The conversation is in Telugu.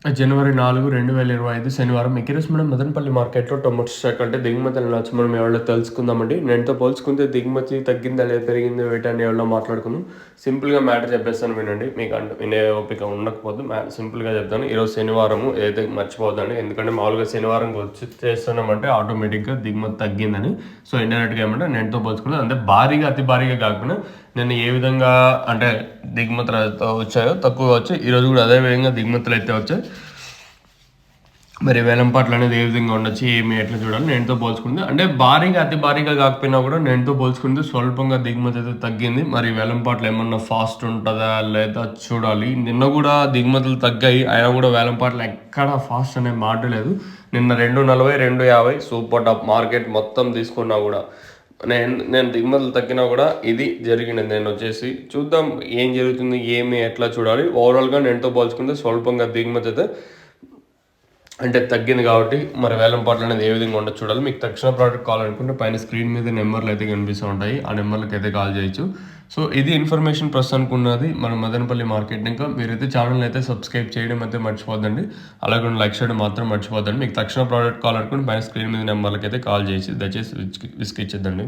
జనవరి 4, 2025 శనివారం ఈరోజు మనం మదనపల్లి మార్కెట్‌లో టొమాటో స్టాక్ అంటే దిగుమతుల నచ్చ మనం ఎవరో తెలుసుకుందామండి. నేటితో పోల్చుకుంటే దిగుమతి తగ్గిందా లేదా పెరిగిందా వేటని ఎవరో మాట్లాడుకుందాం. సింపుల్‌గా మ్యాటర్ చెప్పేస్తాను వినండి. మీకు వినే ఓపిక ఉండకపోతే సింపుల్‌గా చెప్తాను. ఈరోజు శనివారము ఏదైతే మర్చిపోవద్దండి. ఎందుకంటే మామూలుగా శనివారం వచ్చి చేస్తున్నామంటే ఆటోమేటిక్‌గా దిగుమతి తగ్గిందని. సో ఇండైరెక్ట్‌గా ఏమంటే నేటితో పోల్చుకుంటే అంటే భారీగా అతి భారీగా కాకపోయినా నేను ఏ విధంగా అంటే దిగుమతులు వచ్చాయో తక్కువగా వచ్చాయి. ఈరోజు కూడా అదే విధంగా దిగుమతులు అయితే వచ్చాయి. మరి వేలంపాట్లు అనేది ఏ విధంగా ఉండొచ్చు ఏమి ఎట్లా చూడాలి నేనుతో పోల్చుకుంటే అంటే భారీగా అతి భారీగా కాకపోయినా కూడా నేనుతో పోల్చుకుంటే స్వల్పంగా దిగుమతి అయితే తగ్గింది. మరి వేలంపాట్లు ఏమన్నా ఫాస్ట్ ఉంటుందా లేదా చూడాలి. నిన్న కూడా దిగుమతులు తగ్గాయి అయినా కూడా వేలంపాట్లు ఎక్కడ ఫాస్ట్ అనే మాట లేదు. నిన్న 240 250 సూపర్ టాప్ మార్కెట్ మొత్తం తీసుకున్నా కూడా నేను దిగుమతులు తగ్గినా కూడా ఇది జరిగింది. నేను వచ్చేసి చూద్దాం ఏం జరుగుతుంది ఏమి ఎట్లా చూడాలి. ఓవరాల్గా నేనుతో పోల్చుకుంటే స్వల్పంగా దిగుమతి అయితే అంటే తగ్గింది కాబట్టి మరి వేలంపాట్లు అనేది ఏ విధంగా ఉండదు చూడాలి. మీకు తక్షణ ప్రోడక్ట్ కావాలనుకుంటే పైన స్క్రీన్ మీద నెంబర్లు అయితే కనిపిస్తూ ఉంటాయి. ఆ నెంబర్లకు అయితే కాల్ చేయొచ్చు. సో ఇది ఇన్ఫర్మేషన్ ప్రస్తుతానికి ఉన్నది మన మదనపల్లి మార్కెట్. ఇంకా మీరైతే ఛానల్ అయితే సబ్స్క్రైబ్ చేయడం అయితే మర్చిపోద్దండి. అలాగే లైక్ చేయడం మాత్రం మర్చిపోద్దండి. మీకు తక్షణ ప్రోడక్ట్ కావాలనుకుంటే పైన స్క్రీన్ మీద నెంబర్లకు అయితే కాల్ చేసి దయచేసి విసిగిచ్చద్దండి.